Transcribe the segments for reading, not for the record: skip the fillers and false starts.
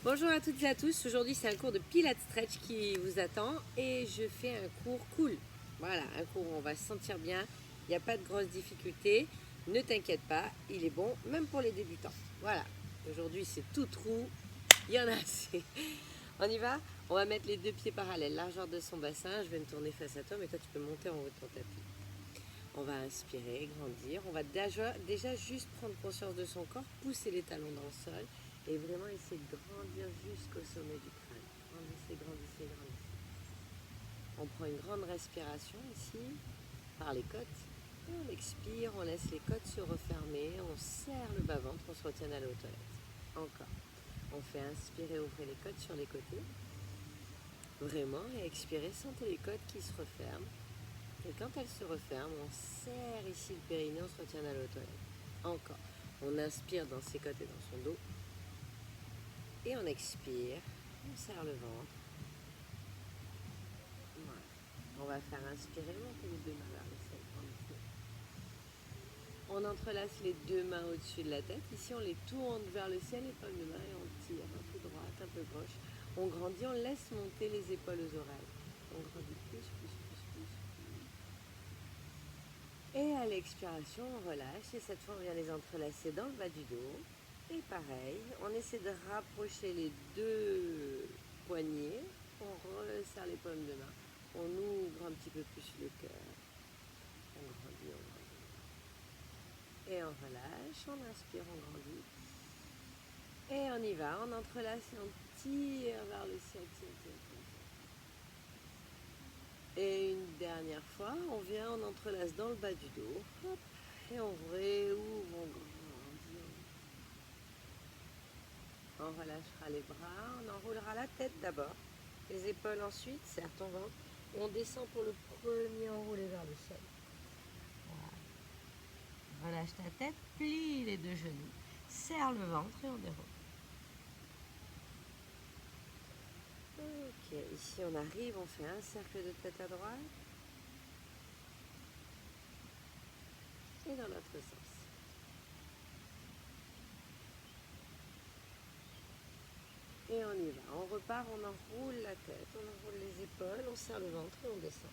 Bonjour à toutes et à tous, aujourd'hui c'est un cours de Pilates Stretch qui vous attend et je fais un cours cool. Voilà, un cours où on va se sentir bien, il n'y a pas de grosses difficultés, ne t'inquiète pas, il est bon même pour les débutants. Voilà, aujourd'hui c'est tout trou, il y en a assez. On y va? On va mettre les deux pieds parallèles, largeur de son bassin, je vais me tourner face à toi mais toi tu peux monter en haut de ton tapis. On va inspirer, grandir. On va déjà juste prendre conscience de son corps, pousser les talons dans le sol et vraiment essayer de grandir jusqu'au sommet du crâne. Grandissez, grandissez, grandissez. On prend une grande respiration ici, par les côtes. Et on expire, on laisse les côtes se refermer, on serre le bas-ventre, on se retient d'aller aux toilettes. Encore. On fait inspirer, ouvrez les côtes sur les côtés. Vraiment, et expirer, sentez les côtes qui se referment. Et quand elle se referme, on serre ici le périnée, on se retient d'aller aux toilettes. Encore. On inspire dans ses côtes et dans son dos. Et on expire. On serre le ventre. Voilà. On va faire inspirer, monter les deux mains vers le ciel. On entrelace les deux mains au-dessus de la tête. Ici, on les tourne vers le ciel, les paumes de main, et on tire un peu droite, un peu gauche. On grandit, on laisse monter les épaules aux oreilles. On grandit plus, plus, plus, plus. Et à l'expiration, on relâche et cette fois on vient les entrelacer dans le bas du dos. Et pareil, on essaie de rapprocher les deux poignets, on resserre les paumes de main, on ouvre un petit peu plus le cœur, on grandit, on grandit. Et on relâche, on inspire, on grandit. Et on y va, on entrelace et on tire vers le ciel, tire, tire, tire. Et une dernière fois, on vient, on entrelace dans le bas du dos, hop, et on réouvre, on grandit. On relâchera les bras, on enroulera la tête d'abord, les épaules ensuite, serre ton ventre, et on descend pour le premier enroulé vers le sol. Voilà. Relâche ta tête, plie les deux genoux, serre le ventre et on déroule. Ok, ici on arrive, on fait un cercle de tête à droite et dans l'autre sens. Et on y va, on repart, on enroule la tête, on enroule les épaules, on serre le ventre et on descend.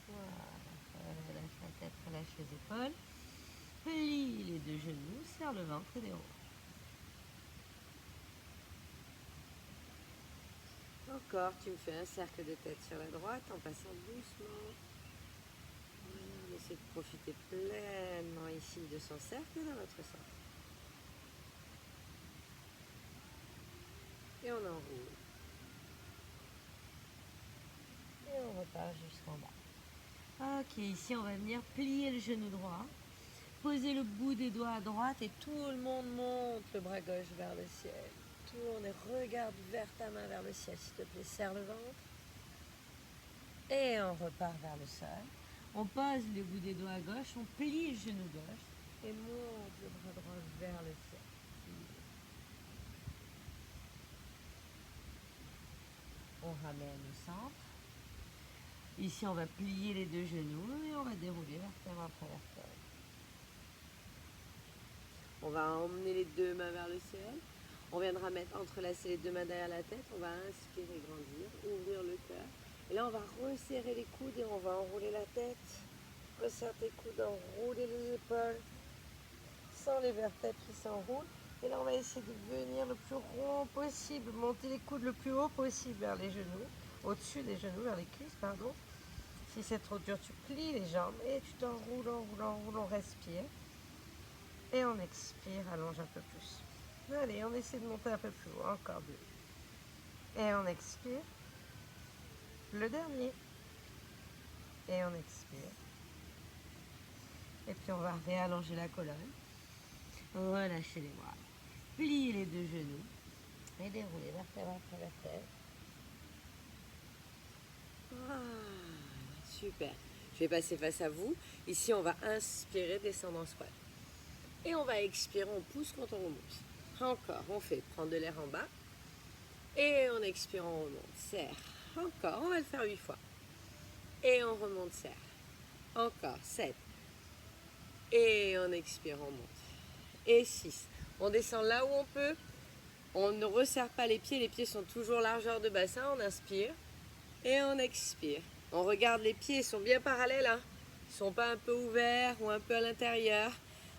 Voilà, relâche la tête, relâche les épaules, plie les deux genoux, serre le ventre et déroule. Encore, tu me fais un cercle de tête sur la droite en passant doucement. On essaie de profiter pleinement ici de son cercle dans l'autre sens. Et on enroule. Et on repart jusqu'en bas. Ok, ici on va venir plier le genou droit, poser le bout des doigts à droite et tout le monde monte le bras gauche vers le ciel. Tourne et regarde vers ta main vers le ciel, s'il te plaît, serre le ventre. Et on repart vers le sol. On pose le bout des doigts à gauche, on plie le genou gauche et monte le bras droit vers le ciel. On ramène au centre. Ici, on va plier les deux genoux et on va dérouler vertèbre après vertèbre. On va emmener les deux mains vers le ciel. On viendra entrelacer les deux mains derrière la tête. On va inspirer, grandir, ouvrir le cœur. Et là, on va resserrer les coudes et on va enrouler la tête. Resserre tes coudes, enrouler les épaules. Sans les vertèbres qui s'enroulent. Et là, on va essayer de venir le plus rond possible. Monter les coudes le plus haut possible vers les genoux. Au-dessus des genoux, vers les cuisses, pardon. Si c'est trop dur, tu plies les jambes et tu t'enroules, enroules, enroules, on respire. Et on expire, allonge un peu plus. Allez, on essaie de monter un peu plus haut, encore deux. Et on expire. Le dernier. Et on expire. Et puis on va réallonger la colonne. Relâcher les bras. Plier les deux genoux. Et dérouler vertèbre après vertèbre. Ah, super. Je vais passer face à vous. Ici, on va inspirer, descendre en squat. Et on va expirer, on pousse quand on remonte. Encore, on fait prendre de l'air en bas. Et on expire, on remonte, serre. Encore, on va le faire 8 fois. Et on remonte, serre. Encore, 7. Et on expire, on monte. Et 6. On descend là où on peut. On ne resserre pas les pieds sont toujours largeur de bassin, on inspire et on expire. On regarde les pieds, ils sont bien parallèles, hein. Ils ne sont pas un peu ouverts ou un peu à l'intérieur.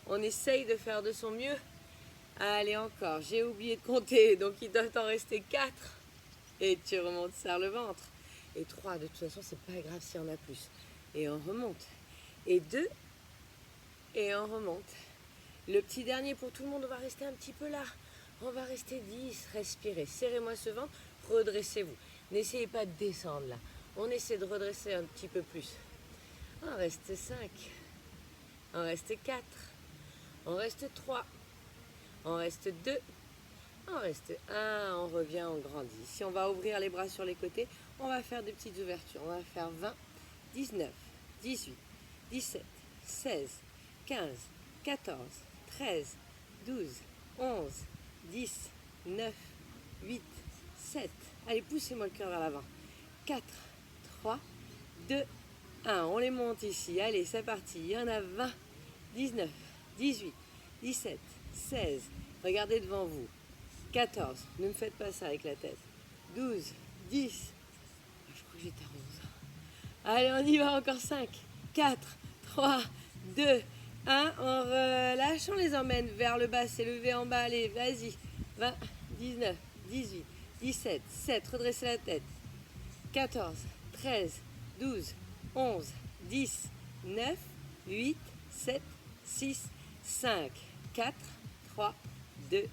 On essaye de faire de son mieux. Allez encore, j'ai oublié de compter, donc il doit en rester 4. Et tu remontes, serre le ventre. Et 3, de toute façon, c'est pas grave si on a plus. Et on remonte. Et 2, et on remonte. Le petit dernier pour tout le monde, on va rester un petit peu là. On va rester 10, respirez. Serrez-moi ce ventre, redressez-vous. N'essayez pas de descendre là. On essaie de redresser un petit peu plus. On reste 5. On reste 4. On reste 3. On reste 2. On reste 1. On revient, on grandit. Si on va ouvrir les bras sur les côtés, on va faire des petites ouvertures. On va faire 20, 19, 18, 17, 16, 15, 14, 13, 12, 11, 10, 9, 8, 7. Allez, poussez-moi le cœur vers l'avant. 4, 3, 2, 1. On les monte ici. Allez, c'est parti. Il y en a 20, 19, 18, 17, 16. Regardez devant vous. 14. Ne me faites pas ça avec la tête. 12, 10. Je crois que j'étais à 11. Allez, on y va encore 5, 4, 3, 2, 1. On relâche, on les emmène vers le bas. C'est levé en bas. Allez, vas-y. 20, 19, 18, 17, 7. Redressez la tête. 14, 13, 12, 11, 10, 9, 8, 7, 6, 5, 4, 3, 2,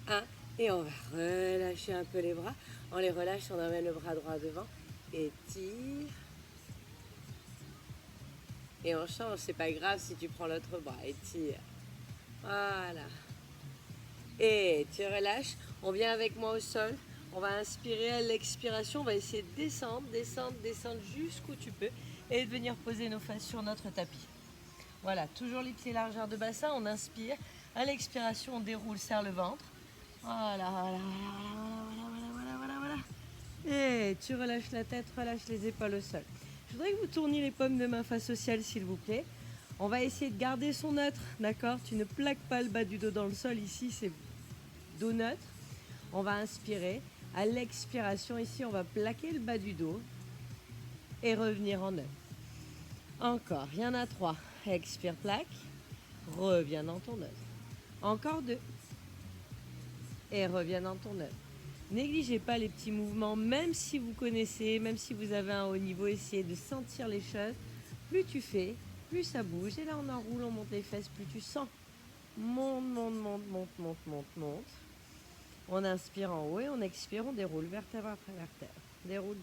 1. Et on va relâcher un peu les bras. On les relâche, on emmène le bras droit devant. Et tire. Et on change, c'est pas grave si tu prends l'autre bras. Et tire. Voilà. Et tu relâches. On vient avec moi au sol. On va inspirer à l'expiration. On va essayer de descendre, descendre, descendre jusqu'où tu peux. Et de venir poser nos fesses sur notre tapis. Voilà, toujours les pieds largeur de bassin. On inspire. À l'expiration, on déroule, serre le ventre. Voilà, voilà. Et tu relâches la tête, relâche les épaules au sol. Je voudrais que vous tourniez les paumes de main face au ciel, s'il vous plaît. On va essayer de garder son neutre, d'accord? Tu ne plaques pas le bas du dos dans le sol, ici c'est dos neutre. On va inspirer. À l'expiration, ici, on va plaquer le bas du dos et revenir en neutre. Encore, il y en a 3. Expire, plaque. Reviens dans ton neutre. Encore 2. Et reviens dans ton œuvre. Négligez pas les petits mouvements, même si vous connaissez, même si vous avez un haut niveau, essayez de sentir les choses. Plus tu fais, plus ça bouge. Et là, on enroule, on monte les fesses, plus tu sens. Monte. On inspire en haut et on expire, on déroule vertèbre après vertèbre. Déroule.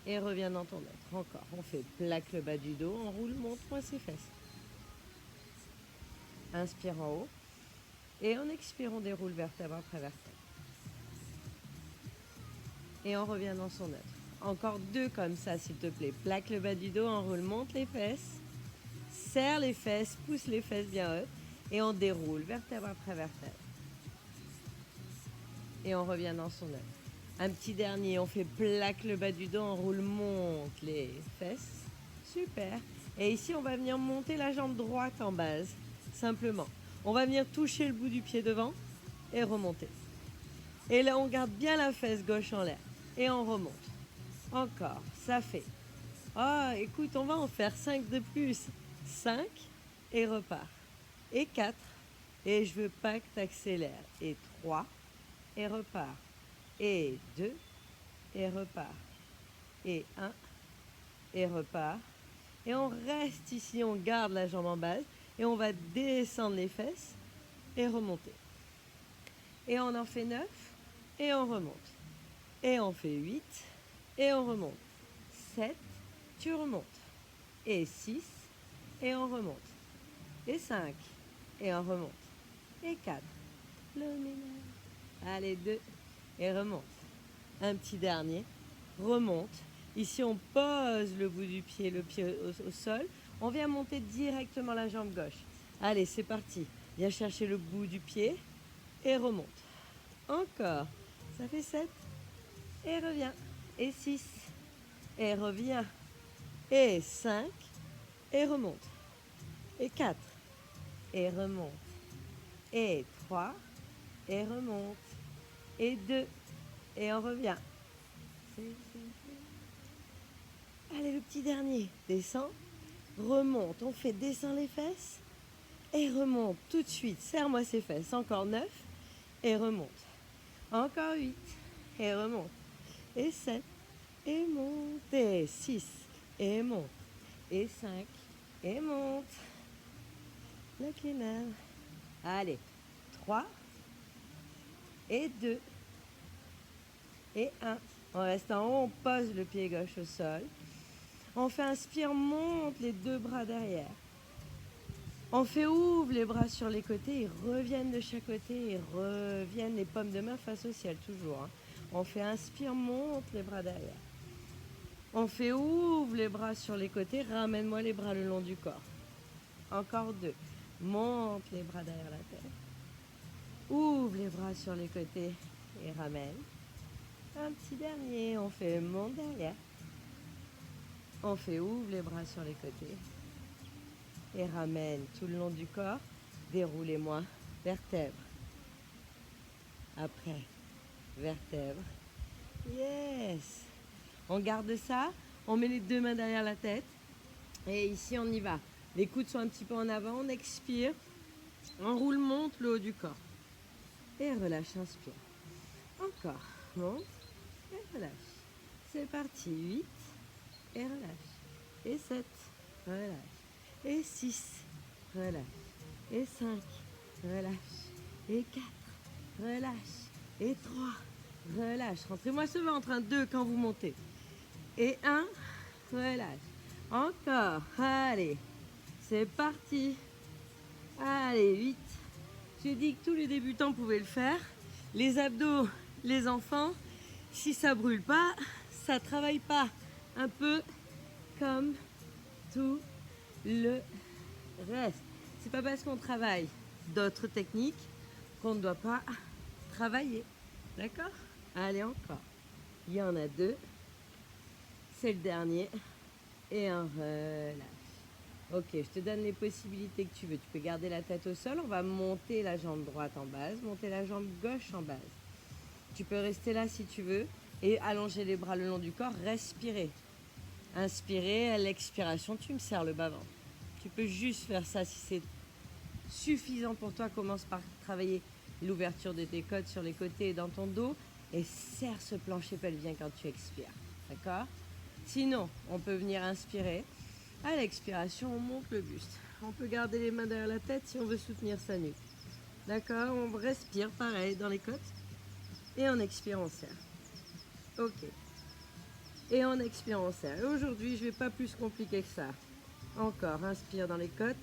Et reviens dans ton être. Encore, on fait plaque le bas du dos, enroule, monte-moi ses fesses. Inspire en haut. Et en expirant, on déroule vertèbre après vertèbre. Et on revient dans son être. Encore 2 comme ça, s'il te plaît. Plaque le bas du dos, enroule, monte les fesses. Serre les fesses, pousse les fesses bien hautes. Et on déroule vertèbre après vertèbre. Et on revient dans son être. Un petit dernier, on fait plaque le bas du dos, enroule, monte les fesses. Super. Et ici, on va venir monter la jambe droite en base, simplement. On va venir toucher le bout du pied devant et remonter. Et là, on garde bien la fesse gauche en l'air. Et on remonte. Encore, ça fait. Ah, écoute, on va en faire 5 de plus. 5 et repart. Et 4. Et je veux pas que tu accélères. Et 3 et repart. Et 2 et repart. Et 1 et repart. Et on reste ici, on garde la jambe en base. Et on va descendre les fesses et remonter. Et on en fait 9 et on remonte. Et on fait 8 et on remonte. 7, tu remontes. Et 6 et on remonte. Et 5 et on remonte. Et 4, le ménage. Allez, 2 et remonte. Un petit dernier, remonte. Ici, on pose le bout du pied, le pied au sol. On vient monter directement la jambe gauche. Allez, c'est parti. Viens chercher le bout du pied et remonte. Encore. Ça fait 7. Et reviens. Et 6. Et reviens. Et 5. Et remonte. Et 4. Et remonte. Et 3, et remonte. Et 2, et on revient. Allez, le petit dernier. Descend, remonte. On fait descend les fesses et remonte tout de suite. Serre-moi ses fesses. Encore 9 et remonte. Encore 8 et remonte. Et 7 et monte. Et 6 et monte. Et 5 et monte. Le cleaner. Allez, 3 et 2 et 1. On reste en haut, on pose le pied gauche au sol. On fait inspire, monte les deux bras derrière. On fait ouvre les bras sur les côtés, ils reviennent de chaque côté, ils reviennent les paumes de main face au ciel, toujours. On fait inspire, monte les bras derrière. On fait ouvre les bras sur les côtés, ramène-moi les bras le long du corps. Encore 2. Monte les bras derrière la tête. Ouvre les bras sur les côtés et ramène. Un petit dernier, on fait monte derrière. On fait ouvre les bras sur les côtés et ramène tout le long du corps. Déroulez-moi vertèbre. Après, vertèbre. Yes. On garde ça. On met les deux mains derrière la tête. Et ici, on y va. Les coudes sont un petit peu en avant. On expire. Enroule, monte le haut du corps. Et relâche, inspire. Encore. Monte et relâche. C'est parti. 8. Et relâche. Et 7. Relâche. Et 6. Relâche. Et 5. Relâche. Et 4. Relâche. Et 3. Relâche. Rentrez-moi ce ventre. 1, 2 quand vous montez. Et 1. Relâche. Encore. Allez. C'est parti. Allez, 8. J'ai dit que tous les débutants pouvaient le faire. Les abdos, les enfants, si ça brûle pas, ça travaille pas. Un peu comme tout le reste. C'est pas parce qu'on travaille d'autres techniques qu'on ne doit pas travailler. D'accord? Allez, encore. Il y en a 2. C'est le dernier. Et un relâche. Ok, je te donne les possibilités que tu veux. Tu peux garder la tête au sol. On va monter la jambe droite en base, monter la jambe gauche en base. Tu peux rester là si tu veux et allonger les bras le long du corps. Respirer. Inspirer, à l'expiration, tu me serres le bas-ventre. Tu peux juste faire ça si c'est suffisant pour toi. Commence par travailler l'ouverture de tes côtes sur les côtés et dans ton dos et serre ce plancher pelvien quand tu expires. D'accord? Sinon, on peut venir inspirer. À l'expiration, on monte le buste. On peut garder les mains derrière la tête si on veut soutenir sa nuque. D'accord? On respire pareil dans les côtes. Et on expire, on serre. Ok. Et on expire, on serre. Et aujourd'hui, je ne vais pas plus compliquer que ça. Encore, inspire dans les côtes.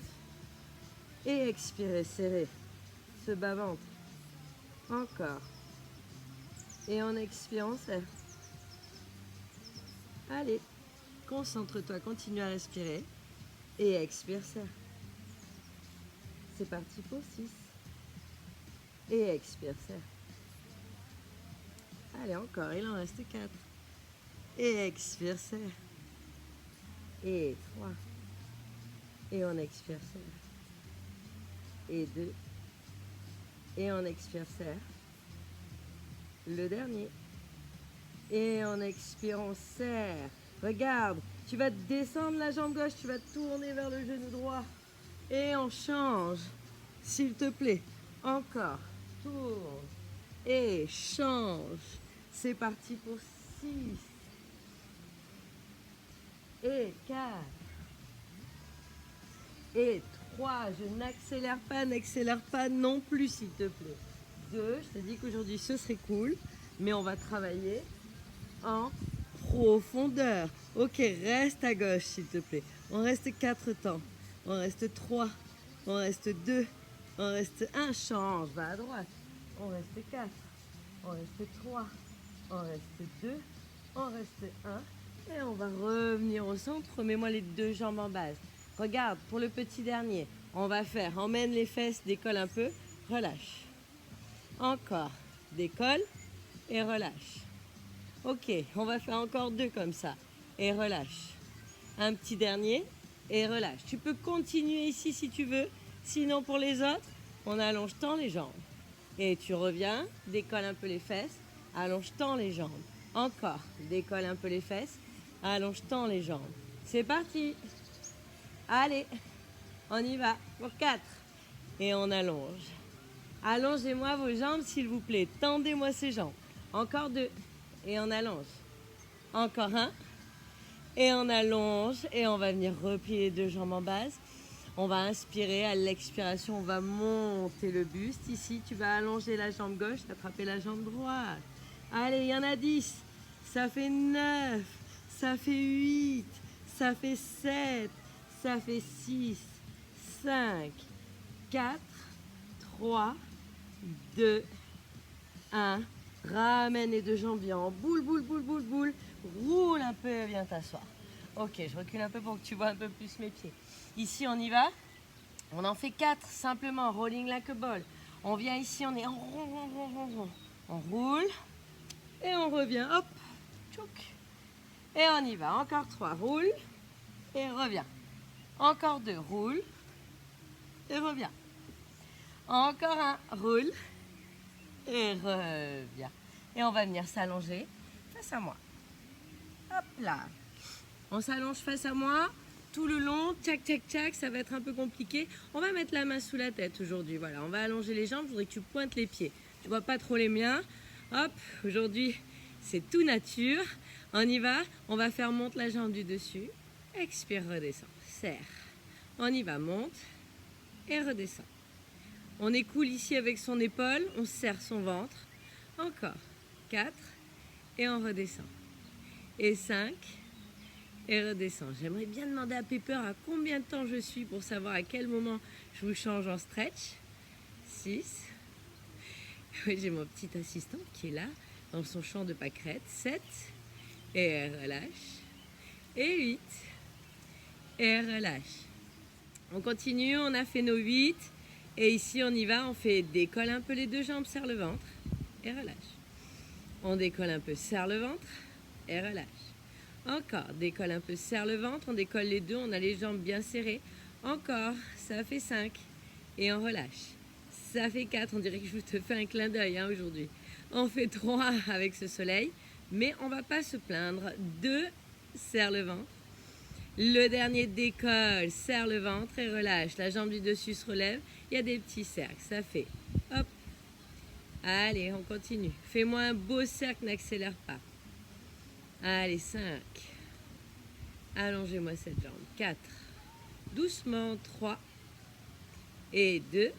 Et expirez, serrez. Ce bas-ventre. Encore. Et on expire, on serre. Allez. Concentre-toi, continue à respirer. Et expire, serre. C'est parti pour 6. Et expire, serre. Allez, encore, il en reste 4. Et expire, serre. Et 3. Et on expire, serre. Et 2. Et on expire, serre. Le dernier. Et on expire, on serre. Regarde, tu vas descendre la jambe gauche, tu vas tourner vers le genou droit. Et on change, s'il te plaît. Encore, tourne et change. C'est parti pour 6. Et 4. Et 3. Je n'accélère pas non plus, s'il te plaît. 2. Je t'ai dit qu'aujourd'hui ce serait cool, mais on va travailler en profondeur. Ok, reste à gauche s'il te plaît. On reste 4 temps. On reste 3. On reste 2. On reste 1. Change, va à droite. On reste 4. On reste 3. On reste 2. On reste 1. Et on va revenir au centre. Mets-moi les deux jambes en base. Regarde, pour le petit dernier, on va faire, emmène les fesses, décolle un peu, relâche. Encore, décolle et relâche. Ok, on va faire encore 2 comme ça. Et relâche. Un petit dernier et relâche. Tu peux continuer ici si tu veux. Sinon, pour les autres, on allonge tant les jambes. Et tu reviens, décolle un peu les fesses, allonge, tends les jambes. Encore, décolle un peu les fesses, allonge, tends les jambes. C'est parti. Allez, on y va pour 4. Et on allonge. Allongez-moi vos jambes, s'il vous plaît. Tendez-moi ces jambes. Encore 2. Et on allonge. Encore 1. Et on allonge. Et on va venir replier les 2 jambes en base. On va inspirer. À l'expiration, on va monter le buste. Ici, tu vas allonger la jambe gauche, attraper la jambe droite. Allez, il y en a 10. Ça fait 9. Ça fait 8. Ça fait 7. Ça fait 6. 5. 4. 3. 2, 1. Ramène les 2 jambes bien en boule, boule, boule, boule, boule. Roule un peu et viens t'asseoir. Ok, je recule un peu pour que tu vois un peu plus mes pieds. Ici, on y va. On en fait 4, simplement. Rolling like a ball. On vient ici, on est en rond, rond, rond, rond, rond. On roule et on revient. Hop, tchouk. Et on y va. Encore 3, roule et reviens. Encore 2, roule et reviens. Encore 1, roule et reviens. Et on va venir s'allonger face à moi. Hop là. On s'allonge face à moi tout le long. Tchac, tchac, tchac. Ça va être un peu compliqué. On va mettre la main sous la tête aujourd'hui. Voilà, on va allonger les jambes. Je voudrais que tu pointes les pieds. Tu vois pas trop les miens. Hop, aujourd'hui, c'est tout nature. On y va. On va faire monte la jambe du dessus. Expire, redescend. Serre. On y va. Monte et redescend. On écoule ici avec son épaule, on serre son ventre. Encore. 4. Et on redescend. Et 5. Et redescend. J'aimerais bien demander à Pepper à combien de temps je suis pour savoir à quel moment je vous change en stretch. 6. Oui, j'ai mon petit assistant qui est là, dans son champ de pâquerettes. 7. Et elle relâche. Et 8. Et elle relâche. On continue, on a fait nos 8. Et ici, on y va, on fait décolle un peu les 2 jambes, serre le ventre et relâche. On décolle un peu, serre le ventre et relâche. Encore, décolle un peu, serre le ventre, on décolle les 2, on a les jambes bien serrées. Encore, ça fait 5 et on relâche. Ça fait 4, on dirait que je te fais un clin d'œil aujourd'hui. On fait 3 avec ce soleil, mais on ne va pas se plaindre. 2, serre le ventre. Le dernier décolle, serre le ventre et relâche. La jambe du dessus se relève. Il y a des petits cercles. Ça fait hop. Allez, on continue. Fais-moi un beau cercle, n'accélère pas. Allez, 5. Allongez-moi cette jambe. 4. Doucement, 3. Et 2.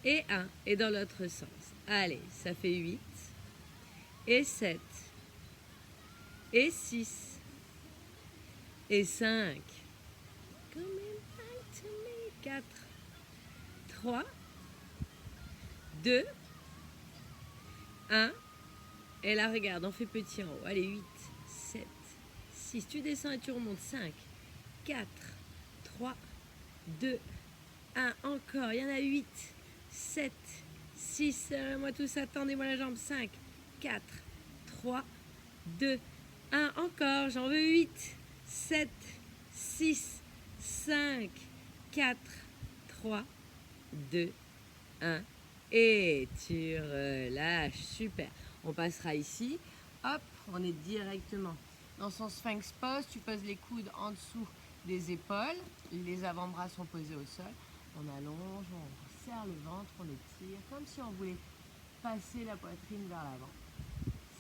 Et 1. Et dans l'autre sens. Allez, ça fait 8. Et 7. Et 6. Et 5. 4. 3. 2. 1. Et là, regarde, on fait petit en haut. Allez, 8, 7, 6. Tu descends et tu remontes. 5, 4, 3, 2, 1. Encore. Il y en a 8, 7, 6. Moi tout ça. Tendez-moi la jambe. 5, 4, 3, 2, 1. Encore. J'en veux 8, 7, 6, 5, 4, 3, 2, 1. Et tu relâches. Super. On passera ici. Hop, on est directement dans son sphinx pose. Tu poses les coudes en dessous des épaules. Les avant-bras sont posés au sol. On allonge, on serre le ventre, on étire. Comme si on voulait passer la poitrine vers l'avant.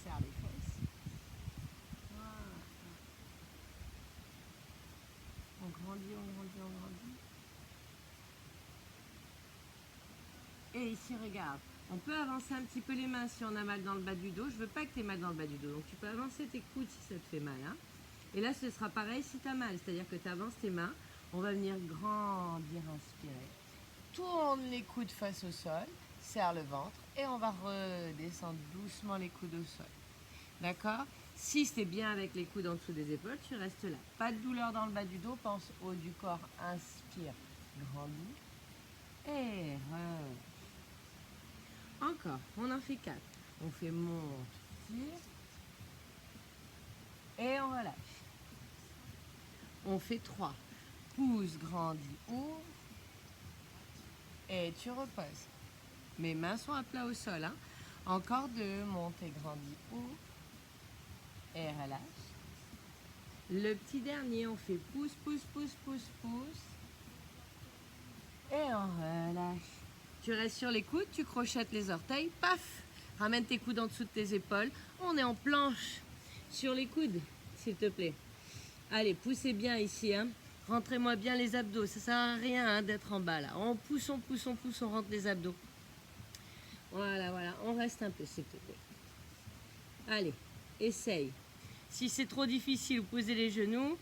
Serre les fesses. Voilà. On grandit, on grandit, on grandit. Et ici, regarde, on peut avancer un petit peu les mains si on a mal dans le bas du dos. Je veux pas que tu aies mal dans le bas du dos. Donc, tu peux avancer tes coudes si ça te fait mal. Hein. Et là, ce sera pareil si tu as mal. C'est-à-dire que tu avances tes mains. On va venir grandir, inspirer. Tourne les coudes face au sol. Serre le ventre. Et on va redescendre doucement les coudes au sol. D'accord? Si c'est bien avec les coudes en dessous des épaules, tu restes là. Pas de douleur dans le bas du dos. Pense haut du corps. Inspire. Grandis. Et encore, on en fait 4. On fait monte, tire. Et on relâche. On fait 3. Pousse, grandis, ouvre. Et tu reposes. Mes mains sont à plat au sol. Hein. Encore 2. Monte et grandis haut. Et relâche. Le petit dernier, on fait pouce, pouce, pouce, pouce, pouce. Et on relâche. Tu restes sur les coudes, tu crochettes les orteils, paf. Ramène tes coudes en dessous de tes épaules. On est en planche sur les coudes, s'il te plaît. Allez, poussez bien ici. Hein. Rentrez-moi bien les abdos. Ça sert à rien hein, d'être en bas là. On pousse, on pousse, on pousse, on rentre les abdos. Voilà, voilà. On reste un peu, s'il te plaît. Allez, essaye. Si c'est trop difficile, vous posez les genoux.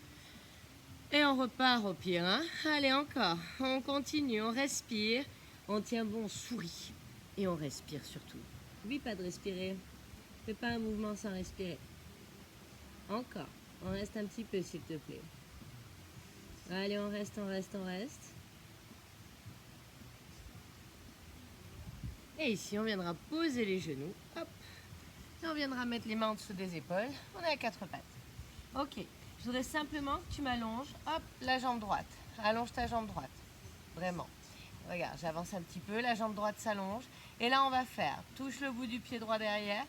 Et on repart au pire. Hein. Allez, encore. On continue, on respire. On tient bon, on sourit. Et on respire surtout. N'oublie pas de respirer. Fais pas un mouvement sans respirer. Encore. On reste un petit peu, s'il te plaît. Allez, on reste, on reste, on reste. Et ici, on viendra poser les genoux. Hop. Et on viendra mettre les mains en dessous des épaules. On est à 4 pattes. Ok. Je voudrais simplement que tu m'allonges. Hop, la jambe droite. Allonge ta jambe droite. Vraiment. Regarde, j'avance un petit peu. La jambe droite s'allonge. Et là, on va faire. Touche le bout du pied droit derrière.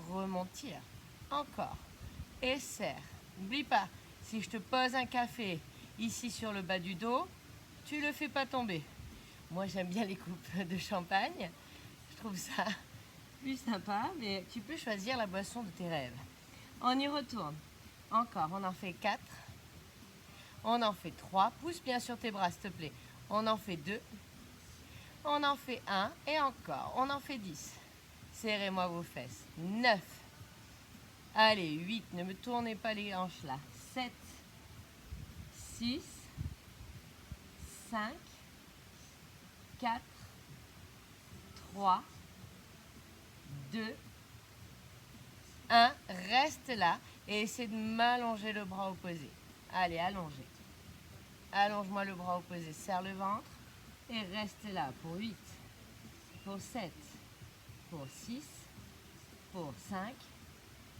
Remonte, tire. Encore. Et serre. N'oublie pas, si je te pose un café ici sur le bas du dos, tu le fais pas tomber. Moi, j'aime bien les coupes de champagne. Je trouve ça plus sympa, mais tu peux choisir la boisson de tes rêves. On y retourne. Encore, on en fait 4. On en fait 3. Pousse bien sur tes bras, s'il te plaît. On en fait 2. On en fait 1. Et encore, on en fait 10. Serrez-moi vos fesses. 9. Allez, 8. Ne me tournez pas les hanches là. 7. 6. 5. 4. 3. 2. 1. Reste là et essaie de m'allonger le bras opposé. Allez, allongez. Allonge-moi le bras opposé. Serre le ventre et reste là pour 8. Pour 7. Pour 6. Pour 5.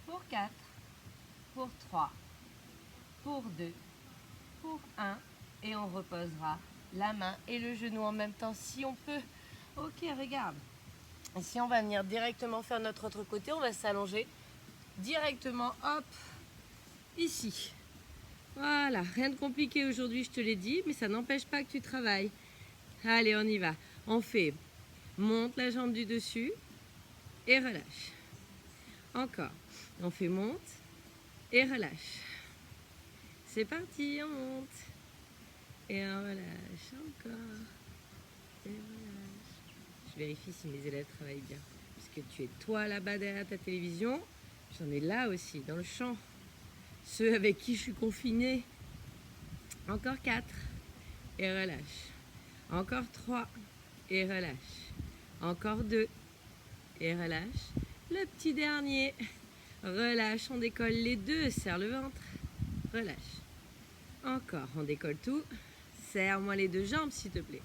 Pour 4. Pour 3. Pour 2. Pour 1. Et on reposera la main et le genou en même temps si on peut. Ok, regarde. Ici, on va venir directement faire notre autre côté. On va s'allonger directement, hop, ici. Voilà, rien de compliqué aujourd'hui, je te l'ai dit, mais ça n'empêche pas que tu travailles. Allez, on y va. On fait, monte la jambe du dessus et relâche. Encore. On fait monte et relâche. C'est parti, on monte. Et on relâche encore. Et relâche. Je vérifie si mes élèves travaillent bien. Puisque tu es toi là-bas derrière ta télévision. J'en ai là aussi, dans le champ. Ceux avec qui je suis confinée. Encore 4. Et relâche. Encore 3. Et relâche. Encore 2. Et relâche. Le petit dernier. Relâche, on décolle les deux. Serre le ventre. Relâche. Encore, on décolle tout. Serre-moi les deux jambes, s'il te plaît.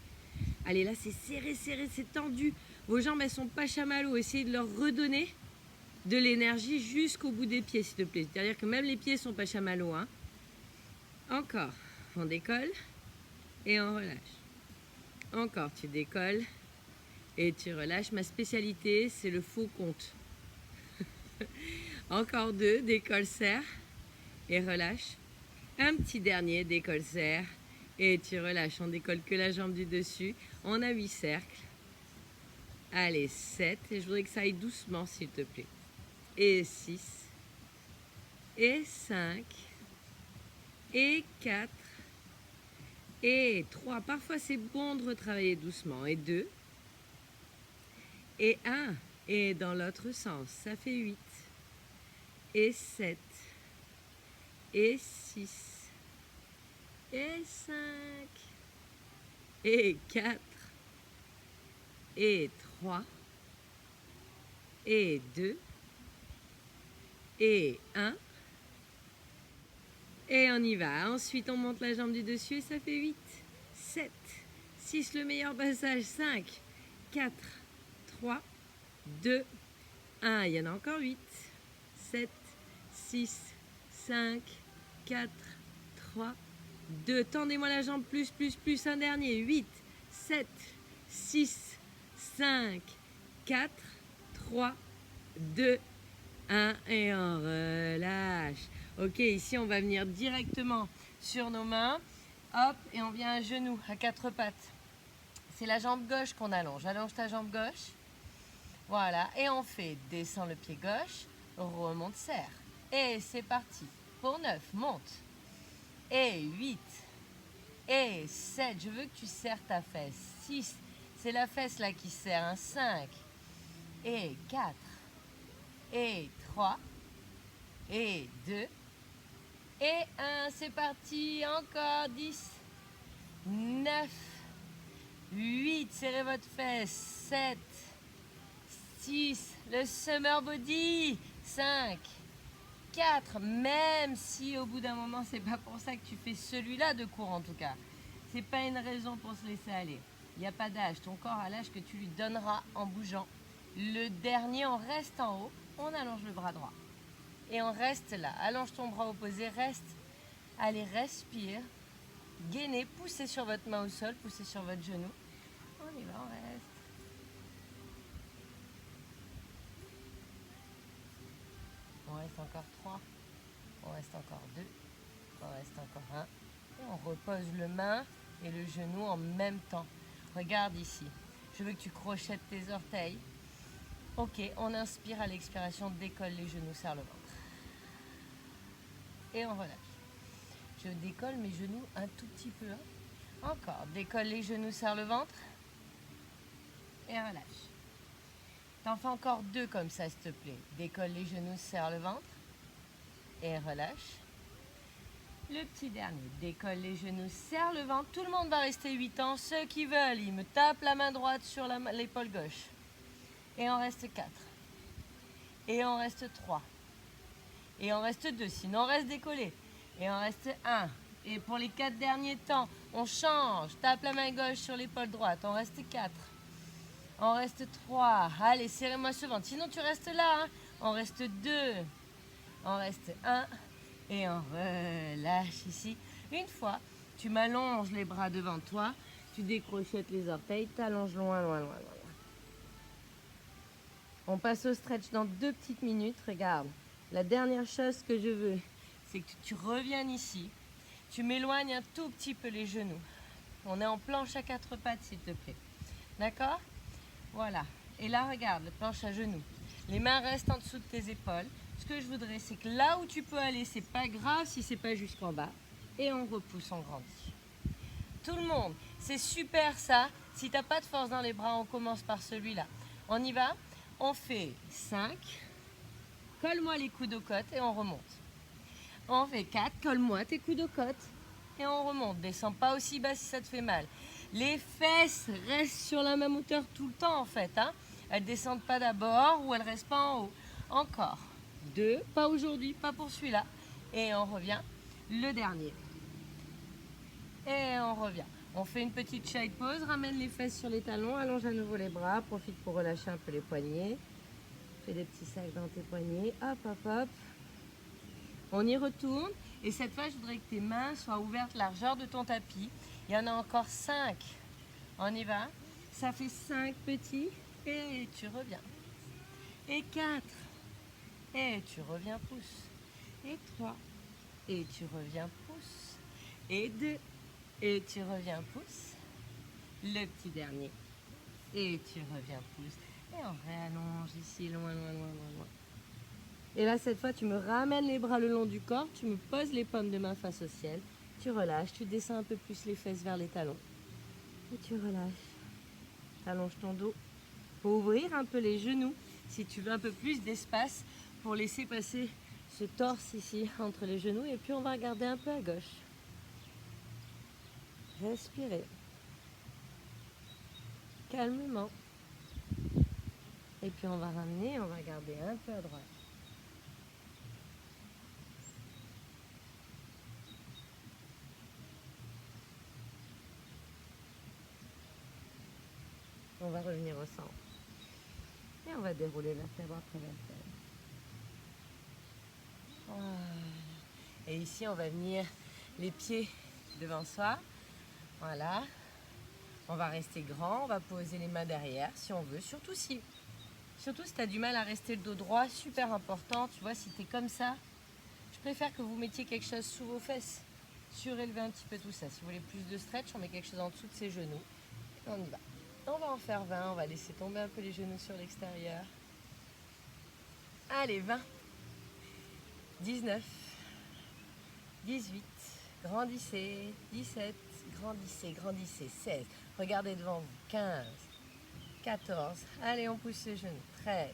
Allez, là, c'est serré, serré, c'est tendu. Vos jambes, elles sont pas chamallows. Essayez de leur redonner de l'énergie jusqu'au bout des pieds, s'il te plaît. C'est-à-dire que même les pieds sont pas chamallows. Hein. Encore, on décolle et on relâche. Encore, tu décolles et tu relâches. Ma spécialité, c'est le faux compte. Encore 2, décolle, serre et relâche. Un petit dernier, décolle, serre et tu relâches. On décolle que la jambe du dessus. On a 8 cercles. Allez, 7. Et je voudrais que ça aille doucement, s'il te plaît. Et 6. Et 5. Et 4. Et 3. Parfois, c'est bon de retravailler doucement. Et 2. Et 1. Et dans l'autre sens, ça fait 8. Et 7. Et 6. Et 5. Et 4. Et 3. Et 2. Et 1. Et on y va. Ensuite, on monte la jambe du dessus et ça fait 8. 7. 6, le meilleur passage. 5. 4. 3. 2. 1. Il y en a encore 8. 7. 6. 5. 4. 3. 2. Tendez-moi la jambe plus. Un dernier. 8. 7. 6. 5. 4, 3, 2, 1 et on relâche. Ok, ici on va venir directement sur nos mains. Hop, et on vient à genoux, à quatre pattes. C'est la jambe gauche qu'on allonge. Allonge ta jambe gauche. Voilà, et on fait descend le pied gauche, remonte, serre. Et c'est parti. Pour 9, monte. Et 8. Et 7, je veux que tu serres ta fesse. 6, c'est la fesse là qui serre. 5. Et 4. Et 3. Et 2. Et 1, c'est parti. Encore 10. 9. 8, serrez votre fesse. 7. 6, le summer body. 5. 4, même si au bout d'un moment, c'est pas pour ça que tu fais celui-là de cours en tout cas. C'est pas une raison pour se laisser aller. Il n'y a pas d'âge. Ton corps a l'âge que tu lui donneras en bougeant. Le dernier, on reste en haut, on allonge le bras droit. Et on reste là. Allonge ton bras opposé, reste. Allez, respire. Gainez, poussez sur votre main au sol, poussez sur votre genou. On y va, on reste. On reste encore 3, on reste encore 2, on reste encore 1. Et on repose le main et le genou en même temps. Regarde ici. Je veux que tu crochettes tes orteils. Ok, on inspire à l'expiration, décolle les genoux, serre le ventre. Et on relâche. Je décolle mes genoux un tout petit peu. Encore, décolle les genoux, serre le ventre. Et relâche. T'en fais encore 2 comme ça, s'il te plaît. Décolle les genoux, serre le ventre. Et relâche. Le petit dernier. Décolle les genoux, serre le ventre. Tout le monde va rester 8 ans. Ceux qui veulent, ils me tapent la main droite sur l'épaule gauche. Et on reste 4. Et on reste 3. Et on reste 2. Sinon, on reste décollé. Et on reste 1. Et pour les 4 derniers temps, on change. Tape la main gauche sur l'épaule droite. On reste 4. On reste 3. Allez, serrez-moi ce ventre. Sinon, tu restes là. Hein. On reste 2. On reste 1. Et on relâche ici. Une fois, tu m'allonges les bras devant toi. Tu décrochettes les orteils. T'allonges loin, loin, loin, loin. On passe au stretch dans 2 petites minutes. Regarde. La dernière chose que je veux, c'est que tu reviennes ici. Tu m'éloignes un tout petit peu les genoux. On est en planche à 4 pattes, s'il te plaît. D'accord ? Voilà. Et là, regarde, le planche à genoux. Les mains restent en dessous de tes épaules. Ce que je voudrais, c'est que là où tu peux aller, c'est pas grave si c'est pas jusqu'en bas. Et on repousse, on grandit. Tout le monde, c'est super ça. Si t'as pas de force dans les bras, on commence par celui-là. On y va ? On fait 5. Colle-moi les coudes aux côtes et on remonte. On fait 4. Colle-moi tes coudes aux côtes et on remonte. Descends pas aussi bas si ça te fait mal. Les fesses restent sur la même hauteur tout le temps en fait. Hein. Elles ne descendent pas d'abord ou elles ne restent pas en haut. Encore. 2. Pas aujourd'hui, pas pour celui-là. Et on revient. Le dernier. Et on revient. On fait une petite side pause. Ramène les fesses sur les talons. Allonge à nouveau les bras. Profite pour relâcher un peu les poignets. Fais des petits sacs dans tes poignets. Hop, hop, hop. On y retourne. Et cette fois, je voudrais que tes mains soient ouvertes largeur de ton tapis. Il y en a encore 5. On y va. Ça fait 5 petits. Et tu reviens. Et 4. Et tu reviens, pousse. Et 3. Et tu reviens, pousse. Et 2. Et tu reviens, pousse. Le petit dernier. Et tu reviens, pousse. Et on réallonge ici, loin, loin, loin, loin, loin. Et là, cette fois, tu me ramènes les bras le long du corps. Tu me poses les paumes de main face au ciel. Tu relâches. Tu descends un peu plus les fesses vers les talons. Et tu relâches. Allonge ton dos. Faut ouvrir un peu les genoux si tu veux un peu plus d'espace pour laisser passer ce torse ici entre les genoux. Et puis, on va regarder un peu à gauche. Respirez. Calmement. Et puis, on va ramener, on va regarder un peu à droite. On va revenir au centre. Et on va dérouler vertèbre après vertèbre. Voilà. Et ici, on va venir les pieds devant soi. Voilà. On va rester grand. On va poser les mains derrière si on veut. Surtout si Surtout si tu as du mal à rester le dos droit, super important. Tu vois, si tu es comme ça, je préfère que vous mettiez quelque chose sous vos fesses. Surélevez un petit peu tout ça. Si vous voulez plus de stretch, on met quelque chose en dessous de ses genoux. Et on y va. On va en faire 20. On va laisser tomber un peu les genoux sur l'extérieur. Allez, 20. 19. 18. Grandissez. 17. Grandissez, grandissez. 16. Regardez devant vous. 15. 14. Allez, on pousse les genoux. 13.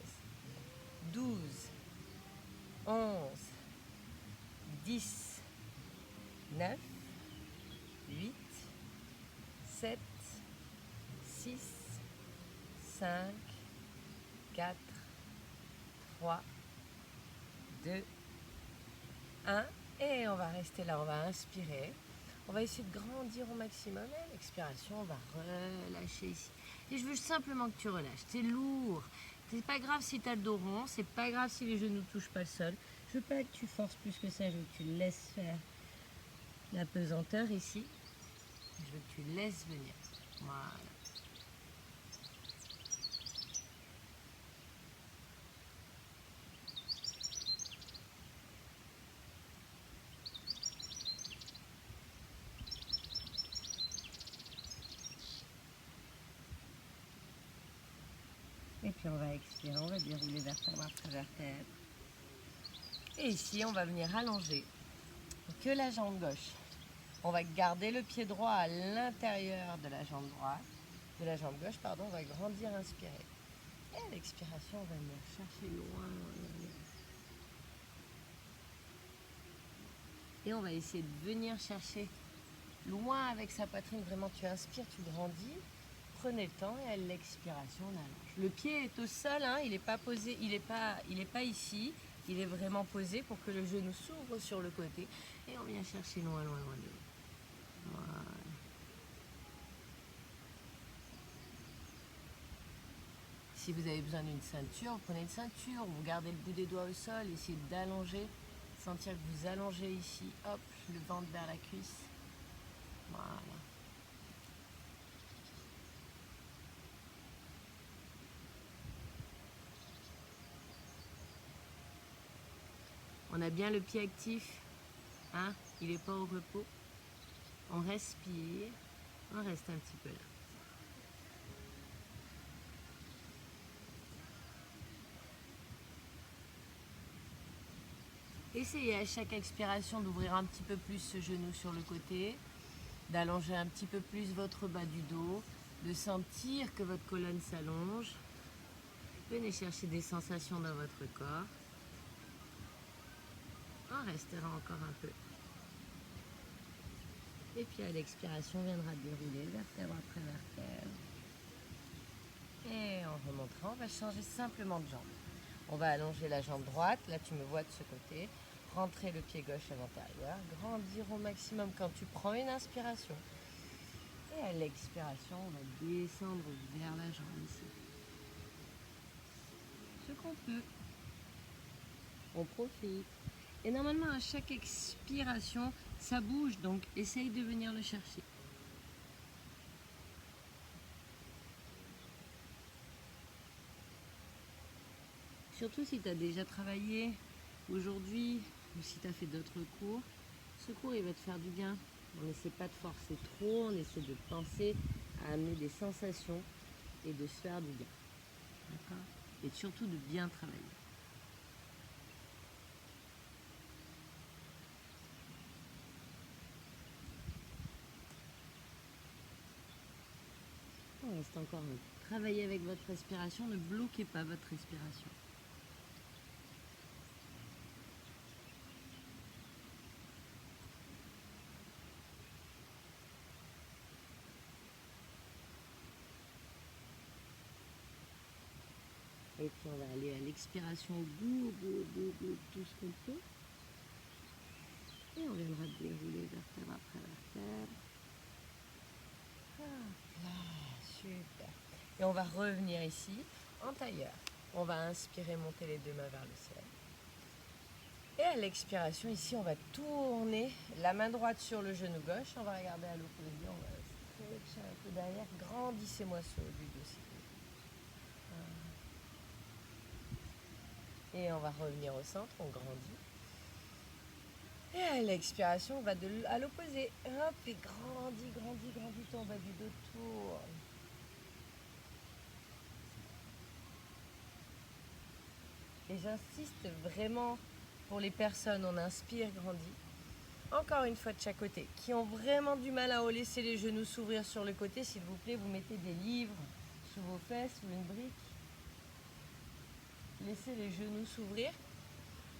12. 11. 10. 9. 8. 7. 6. 5. 4. 3. 2. 1. Et on va rester là. On va inspirer. On va essayer de grandir au maximum. Et l'expiration, on va relâcher ici. Et je veux simplement que tu relâches. C'est lourd. C'est pas grave si tu as le dos rond. C'est pas grave si les genoux ne touchent pas le sol. Je veux pas que tu forces plus que ça. Je veux que tu laisses faire la pesanteur ici. Je veux que tu laisses venir. Voilà. Et puis on va expirer, on va dérouler vertèbre après vertèbre. Et ici, on va venir allonger que la jambe gauche. On va garder le pied droit à l'intérieur de la jambe droite, de la jambe gauche, pardon. On va grandir, inspirer. Et à l'expiration, on va venir chercher loin. Et on va essayer de venir chercher loin avec sa poitrine. Vraiment, tu inspires, tu grandis. Prenez le temps et à l'expiration, on allonge. Le pied est au sol, hein, il n'est pas posé, il est pas ici. Il est vraiment posé pour que le genou s'ouvre sur le côté. Et on vient chercher loin, loin, loin de l'eau. Voilà. Si vous avez besoin d'une ceinture, vous prenez une ceinture, vous gardez le bout des doigts au sol, essayez d'allonger, sentir que vous allongez ici, hop, le ventre vers la cuisse. Voilà. On a bien le pied actif, hein, il n'est pas au repos. On respire, on reste un petit peu là. Essayez à chaque expiration d'ouvrir un petit peu plus ce genou sur le côté, d'allonger un petit peu plus votre bas du dos, de sentir que votre colonne s'allonge. Venez chercher des sensations dans votre corps. On restera encore un peu. Et puis à l'expiration, on viendra dérouler vertèbre après vertèbre. Et en remontant, on va changer simplement de jambe. On va allonger la jambe droite, là tu me vois de ce côté, rentrer le pied gauche à l'intérieur, grandir au maximum quand tu prends une inspiration. Et à l'expiration, on va descendre vers la jambe ici. Ce qu'on peut. On profite. Et normalement, à chaque expiration, ça bouge, donc essaye de venir le chercher. Surtout si tu as déjà travaillé aujourd'hui ou si tu as fait d'autres cours, ce cours il va te faire du bien. On n'essaie pas de forcer trop, on essaie de penser à amener des sensations et de se faire du bien. D'accord ? Et surtout de bien travailler. On reste encore un peu. Travaillez avec votre respiration, ne bloquez pas votre respiration. Et puis on va aller à l'expiration au bout, tout ce qu'on peut. Et on viendra dérouler vertèbre après vertèbre. Là, super. Et on va revenir ici en tailleur. On va inspirer, monter les deux mains vers le ciel. Et à l'expiration, ici, on va tourner la main droite sur le genou gauche. On va regarder à l'opposé. On va stretcher un peu derrière. Grandissez-moi sur le but aussi. Et on va revenir au centre, on grandit. Et à l'expiration, on va à l'opposé. Hop, et grandis, grandis, grandis ton bas du dos, tourne. Et j'insiste vraiment pour les personnes, on inspire, grandit. Encore une fois de chaque côté, qui ont vraiment du mal à laisser les genoux s'ouvrir sur le côté, s'il vous plaît, vous mettez des livres sous vos fesses ou une brique. Laissez les genoux s'ouvrir.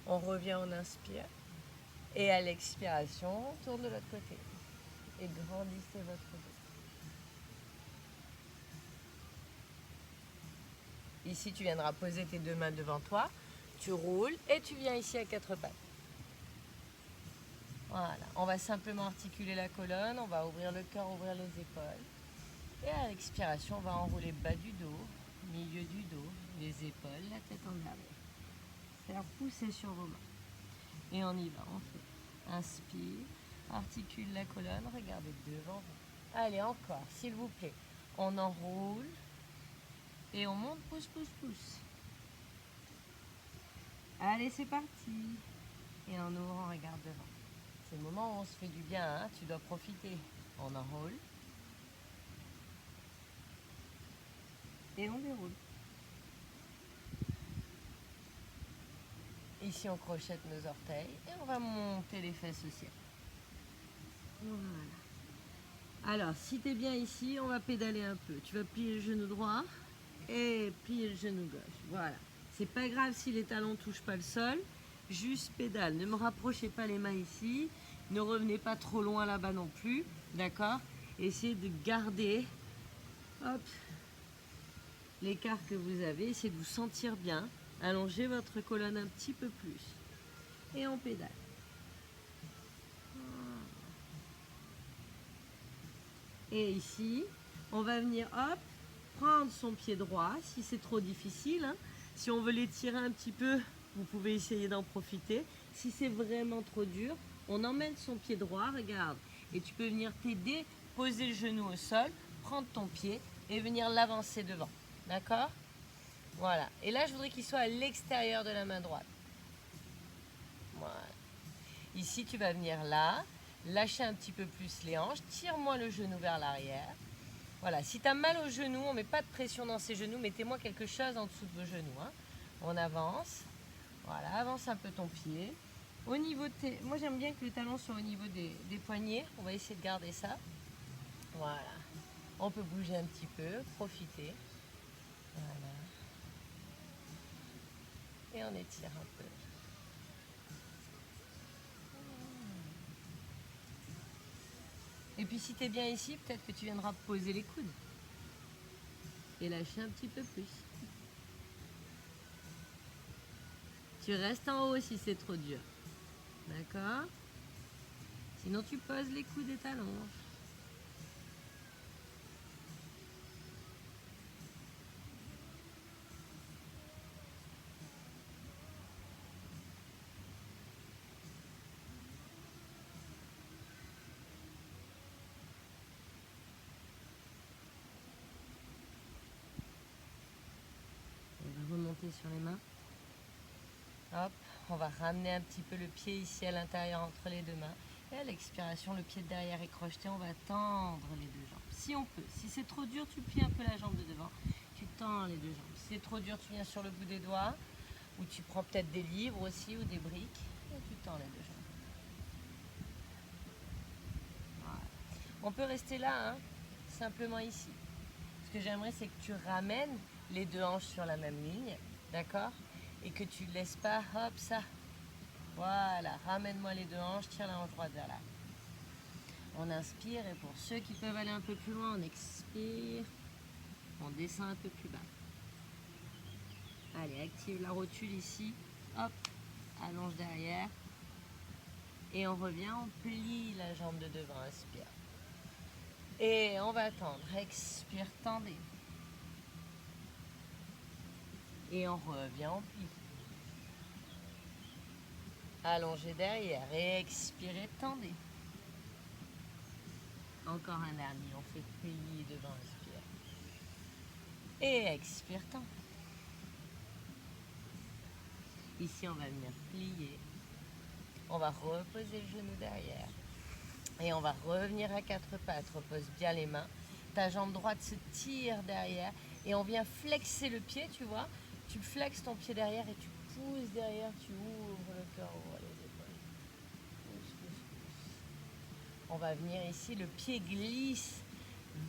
On revient, on inspire. Et à l'expiration, on tourne de l'autre côté. Et grandissez votre dos. Ici, tu viendras poser tes deux mains devant toi. Tu roules et tu viens ici à quatre pattes. Voilà. On va simplement articuler la colonne. On va ouvrir le cœur, ouvrir les épaules. Et à l'expiration, on va enrouler bas du dos, milieu du dos, les épaules, la tête en arrière. Faire pousser sur vos mains. Et on y va, on fait. Inspire, articule la colonne, regardez devant vous. Allez, encore, s'il vous plaît. On enroule et on monte, pousse, pousse, pousse. Allez, c'est parti. Et en ouvrant, regarde devant. C'est le moment où on se fait du bien, hein, tu dois profiter. On enroule. Et on déroule. Ici, on crochette nos orteils et on va monter les fesses au ciel. Voilà. Alors, si tu es bien ici, on va pédaler un peu. Tu vas plier le genou droit et plier le genou gauche. Voilà. C'est pas grave si les talons ne touchent pas le sol. Juste pédale. Ne me rapprochez pas les mains ici. Ne revenez pas trop loin là-bas non plus. D'accord? Essayez de garder l'écart que vous avez. Essayez de vous sentir bien. Allongez votre colonne un petit peu plus. Et on pédale. Et ici, on va venir, prendre son pied droit, si c'est trop difficile. Hein. Si on veut l'étirer un petit peu, vous pouvez essayer d'en profiter. Si c'est vraiment trop dur, on emmène son pied droit, regarde. Et tu peux venir t'aider, poser le genou au sol, prendre ton pied et venir l'avancer devant. D'accord? Voilà. Et là, je voudrais qu'il soit à l'extérieur de la main droite. Voilà. Ici, tu vas venir là. Lâchez un petit peu plus les hanches, tire-moi le genou vers l'arrière. Voilà, si tu as mal au genou, on ne met pas de pression dans ces genoux, mettez-moi quelque chose en dessous de vos genoux. Hein. On avance, voilà, avance un peu ton pied. Au niveau de tes... Moi j'aime bien que le talon soit au niveau des poignets, on va essayer de garder ça. Voilà, on peut bouger un petit peu, profiter. Voilà. Et on étire un peu. Et puis si tu es bien ici, peut-être que tu viendras poser les coudes. Et lâcher un petit peu plus. Tu restes en haut si c'est trop dur. D'accord? Sinon tu poses les coudes et t'allonges. Remonter sur les mains. Hop, on va ramener un petit peu le pied ici à l'intérieur entre les deux mains. Et à l'expiration, le pied de derrière est crocheté. On va tendre les deux jambes. Si on peut. Si c'est trop dur, tu plies un peu la jambe de devant. Tu tends les deux jambes. Si c'est trop dur, tu viens sur le bout des doigts. Ou tu prends peut-être des livres aussi ou des briques. Et tu tends les deux jambes. Voilà. On peut rester là, hein, simplement ici. Ce que j'aimerais, c'est que tu ramènes les deux hanches sur la même ligne, d'accord? Et que tu ne laisses pas, hop, ça. Voilà, ramène-moi les deux hanches, tire la hanche droite vers là. On inspire et pour ceux qui peuvent aller un peu plus loin, on expire. On descend un peu plus bas. Allez, active la rotule ici. Hop, allonge derrière. Et on revient, on plie la jambe de devant, inspire. Et on va tendre, expire, tendez. Et on revient, on plie. Allongez derrière et expirez, tendez. Encore un dernier, on fait plier devant, inspire. Et expire, tend. Ici, on va venir plier. On va reposer le genou derrière. Et on va revenir à quatre pattes. Repose bien les mains. Ta jambe droite se tire derrière. Et on vient flexer le pied, tu vois. Tu flexes ton pied derrière et tu pousses derrière. Tu ouvres le cœur, ouvre les épaules. Pousse, pousse, pousse. On va venir ici. Le pied glisse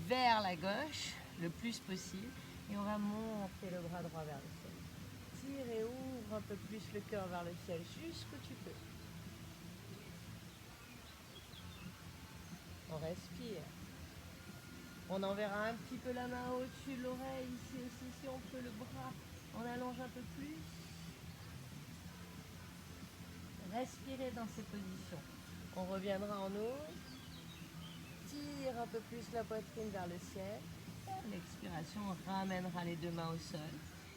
vers la gauche le plus possible. Et on va monter le bras droit vers le ciel. Tire et ouvre un peu plus le cœur vers le ciel, jusqu'où tu peux. On respire. On enverra un petit peu la main au-dessus de l'oreille, ici aussi, si on peut, le bras. On allonge un peu plus. Respirez dans ces positions. On reviendra en haut. Tire un peu plus la poitrine vers le ciel. L'expiration, on ramènera les deux mains au sol.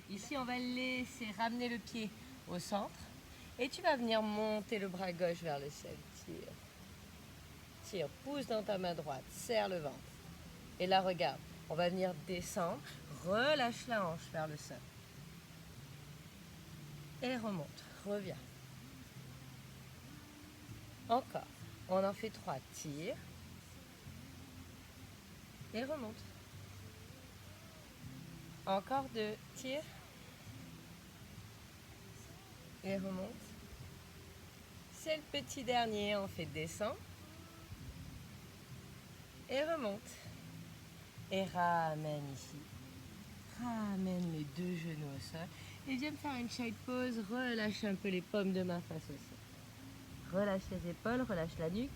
Ici, on va laisser ramener le pied au centre. Et tu vas venir monter le bras gauche vers le ciel. Tire. Tire, pousse dans ta main droite. Serre le ventre. Et là, regarde. On va venir descendre. Relâche la hanche vers le sol. Et remonte. Reviens. Encore. On en fait 3. Tire. Et remonte. Encore 2. Tire. Et remonte. C'est le petit dernier. On fait descend. Et remonte. Et ramène ici. Ramène les deux genoux au sol. Et viens me faire une side pose. Relâche un peu les paumes de main face au sol. Relâche les épaules, relâche la nuque.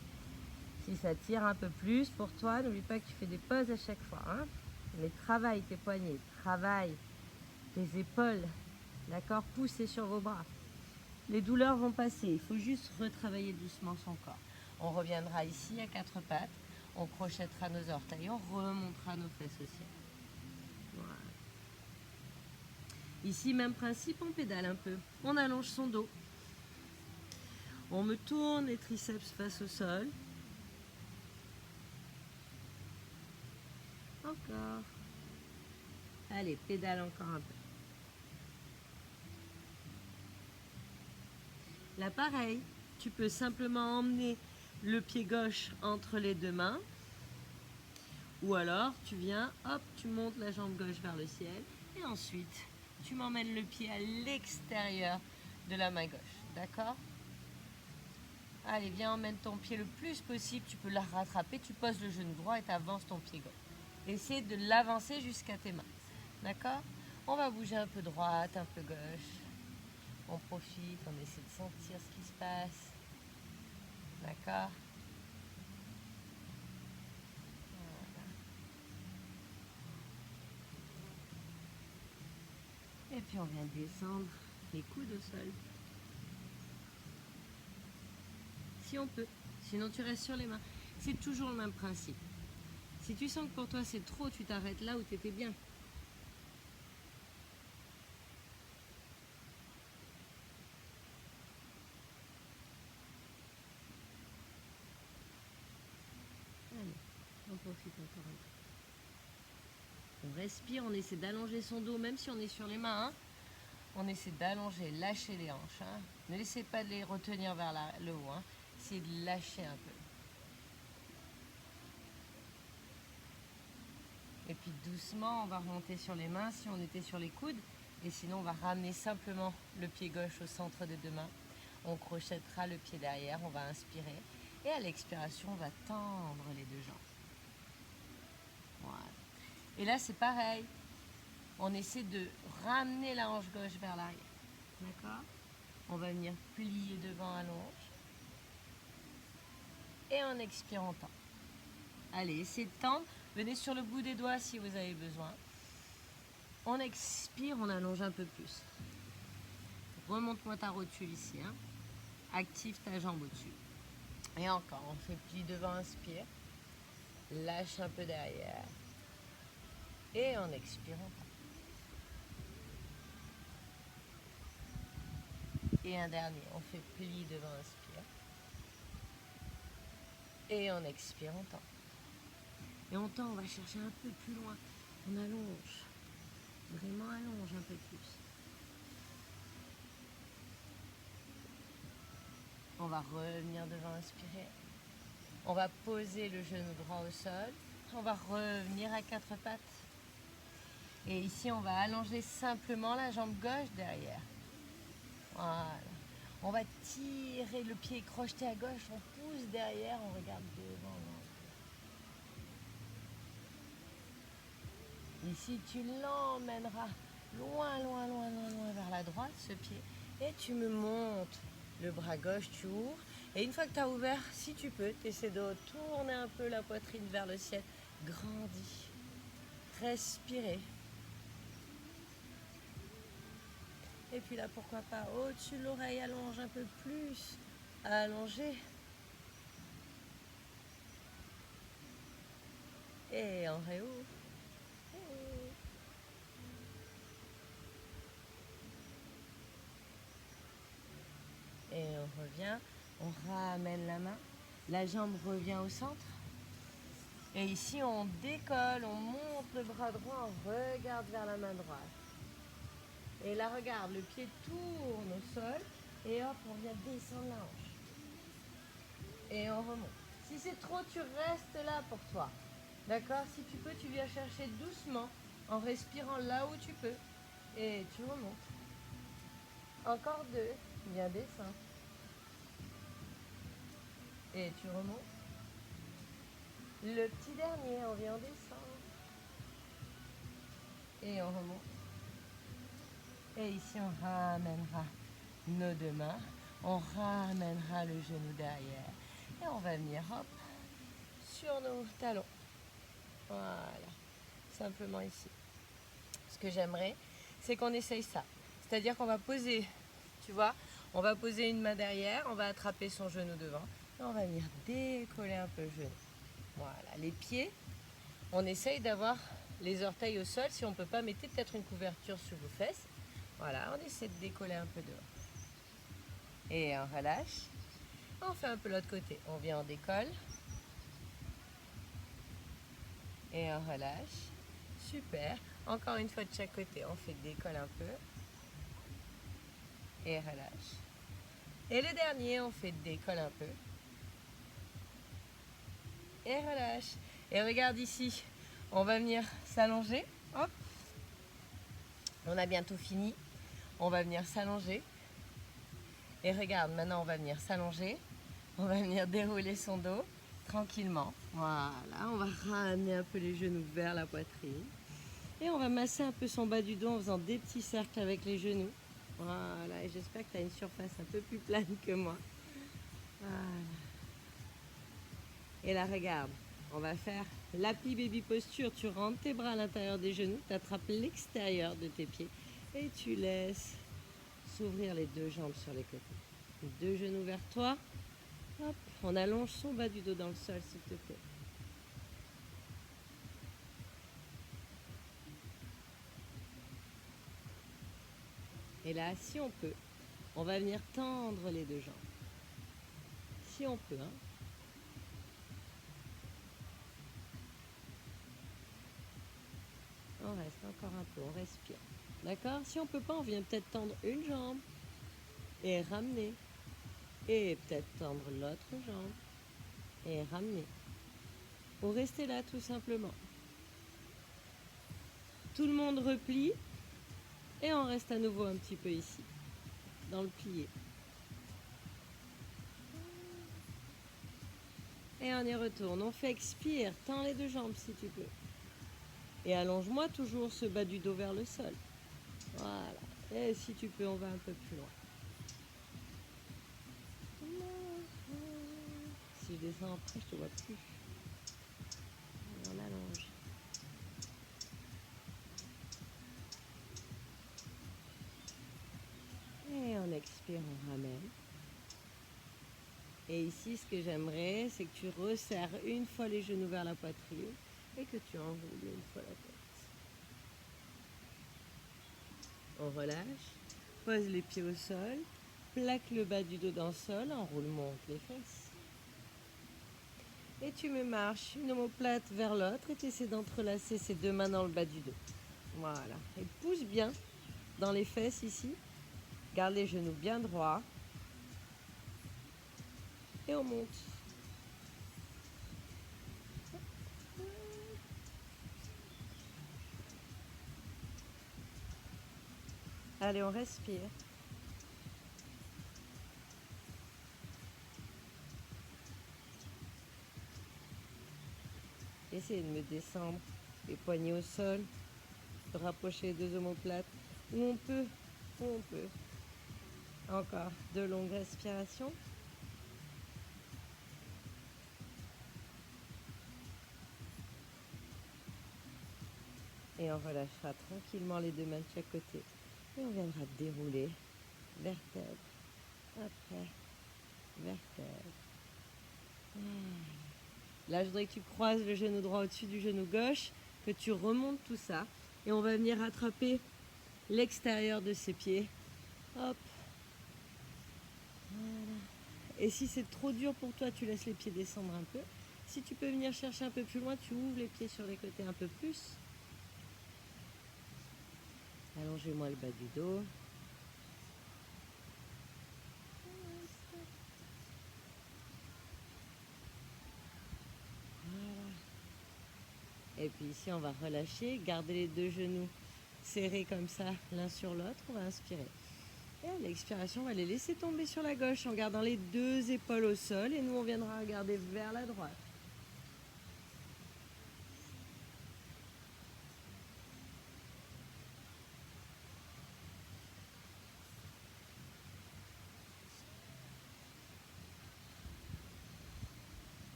Si ça tire un peu plus pour toi, n'oublie pas que tu fais des pauses à chaque fois. Hein. Mais travaille tes poignets, travaille tes épaules. D'accord? Poussez sur vos bras. Les douleurs vont passer. Il faut juste retravailler doucement son corps. On reviendra ici à quatre pattes. On crochettera nos orteils. On remontera nos fesses au ciel. Voilà. Ici, même principe, on pédale un peu. On allonge son dos. On me tourne les triceps face au sol. Encore. Allez, pédale encore un peu. Là, pareil, tu peux simplement emmener le pied gauche entre les deux mains. Ou alors, tu viens, hop, tu montes la jambe gauche vers le ciel. Et ensuite, tu m'emmènes le pied à l'extérieur de la main gauche. D'accord? Allez, viens, emmène ton pied le plus possible. Tu peux la rattraper. Tu poses le genou droit et tu avances ton pied gauche. Essaye de l'avancer jusqu'à tes mains. D'accord? On va bouger un peu droite, un peu gauche. On profite, on essaie de sentir ce qui se passe. D'accord? Voilà. Et puis on vient descendre les coudes au sol. Si on peut. Sinon tu restes sur les mains. C'est toujours le même principe. Si tu sens que pour toi c'est trop, tu t'arrêtes là où tu étais bien. Allez, on profite encore un peu. On respire, on essaie d'allonger son dos, même si on est sur les mains. Hein. On essaie d'allonger, lâcher les hanches. Hein. Ne laissez pas de les retenir vers le haut. Hein. Essayez de lâcher un peu. Et puis doucement, on va remonter sur les mains si on était sur les coudes. Et sinon, on va ramener simplement le pied gauche au centre des deux mains. On crochettera le pied derrière, on va inspirer. Et à l'expiration, on va tendre les deux jambes. Voilà. Et là, c'est pareil. On essaie de ramener la hanche gauche vers l'arrière. D'accord? On va venir plier devant à l'hanche. Et en expirant, tend. Allez, essayez de tendre. Venez sur le bout des doigts si vous avez besoin. On expire, on allonge un peu plus. Remonte-moi ta rotule ici. Hein. Active ta jambe au-dessus. Et encore, on fait pli devant, inspire. Lâche un peu derrière. Et en expirant. Et un dernier, on fait pli devant, inspire. Et en expirant, tend. Et on tend, on va chercher un peu plus loin. On allonge. Vraiment allonge un peu plus. va revenir devant, inspirer. On va poser le genou droit au sol. On va revenir à quatre pattes. Et ici, on va allonger simplement la jambe gauche derrière. Voilà. On va tirer le pied crocheté à gauche, on pousse derrière, on regarde devant. Ici, tu l'emmèneras loin, loin, loin, loin, loin vers la droite, ce pied. Et tu me montes le bras gauche, tu ouvres. Et une fois que tu as ouvert, si tu peux, tu essaies de tourner un peu la poitrine vers le ciel. Grandis. Respirez. Et puis là, pourquoi pas, au-dessus de l'oreille, allonge un peu plus. Allongez. Et on réouvre. Et on revient. On ramène la main. La jambe revient au centre. Et ici, on décolle, on monte le bras droit, on regarde vers la main droite. Et là, regarde, le pied tourne au sol. Et hop, on vient descendre la hanche. Et on remonte. Si c'est trop, tu restes là pour toi. D'accord? Si tu peux, tu viens chercher doucement, en respirant là où tu peux. Et tu remontes. Encore deux. Viens descendre. Et tu remontes. Le petit dernier, on vient descendre. Et on remonte. Et ici, on ramènera nos deux mains. On ramènera le genou derrière. Et on va venir, hop, sur nos talons. Voilà. Simplement ici. Ce que j'aimerais, c'est qu'on essaye ça. C'est-à-dire qu'on va poser, tu vois, on va poser une main derrière, on va attraper son genou devant. Et on va venir décoller un peu le genou. Voilà. Les pieds, on essaye d'avoir les orteils au sol. Si on ne peut pas, mettez peut-être une couverture sur vos fesses. Voilà, on essaie de décoller un peu dehors. Et on relâche. On fait un peu l'autre côté. On vient, on décolle. Et on relâche. Super. Encore une fois de chaque côté. On fait décolle un peu. Et relâche. Et le dernier, on fait décolle un peu. Et relâche. Et regarde ici. On va venir s'allonger. Hop. On a bientôt fini. On va venir s'allonger. Et regarde, maintenant on va venir s'allonger. On va venir dérouler son dos tranquillement. Voilà, on va ramener un peu les genoux vers la poitrine. Et on va masser un peu son bas du dos en faisant des petits cercles avec les genoux. Voilà, et j'espère que tu as une surface un peu plus plane que moi. Voilà. Et là, regarde, on va faire l'happy baby posture. Tu rentres tes bras à l'intérieur des genoux, tu attrapes l'extérieur de tes pieds et tu laisses s'ouvrir les deux jambes sur les côtés. Deux genoux vers toi. Hop, on allonge son bas du dos dans le sol, s'il te plaît. Et là, si on peut, on va venir tendre les deux jambes. Si on peut, hein. On reste encore un peu, on respire. D'accord? Si on peut pas, on vient peut-être tendre une jambe et ramener. Et peut-être tendre l'autre jambe et ramener. Ou rester là tout simplement. Tout le monde replie et on reste à nouveau un petit peu ici, dans le plié. Et on y retourne. On fait expire, tends les deux jambes si tu peux. Et allonge-moi toujours ce bas du dos vers le sol. Voilà. Et si tu peux, on va un peu plus loin. Si je descends après, je te vois plus. On allonge. Et on expire, on ramène. Et ici, ce que j'aimerais, c'est que tu resserres une fois les genoux vers la poitrine et que tu enroules une fois la tête. On relâche, pose les pieds au sol, plaque le bas du dos dans le sol, enroule, monte les fesses. Et tu me marches une omoplate vers l'autre et tu essaies d'entrelacer ces deux mains dans le bas du dos. Voilà. Et pousse bien dans les fesses ici. Garde les genoux bien droits. Et on monte. Allez, on respire. Essayez de me descendre les poignets au sol, de rapprocher les deux omoplates. Où on peut, où on peut. Encore 2 longues respirations. Et on relâchera tranquillement les 2 mains de chaque côté. Et on viendra dérouler vertèbre après vertèbre. Là, je voudrais que tu croises le genou droit au-dessus du genou gauche, que tu remontes tout ça. Et on va venir rattraper l'extérieur de ses pieds. Hop. Voilà. Et si c'est trop dur pour toi, tu laisses les pieds descendre un peu. Si tu peux venir chercher un peu plus loin, tu ouvres les pieds sur les côtés un peu plus. Allongez-moi le bas du dos. Et puis ici, on va relâcher, garder les 2 genoux serrés comme ça, l'un sur l'autre. On va inspirer. Et à l'expiration, on va les laisser tomber sur la gauche en gardant les 2 épaules au sol. Et nous, on viendra regarder vers la droite.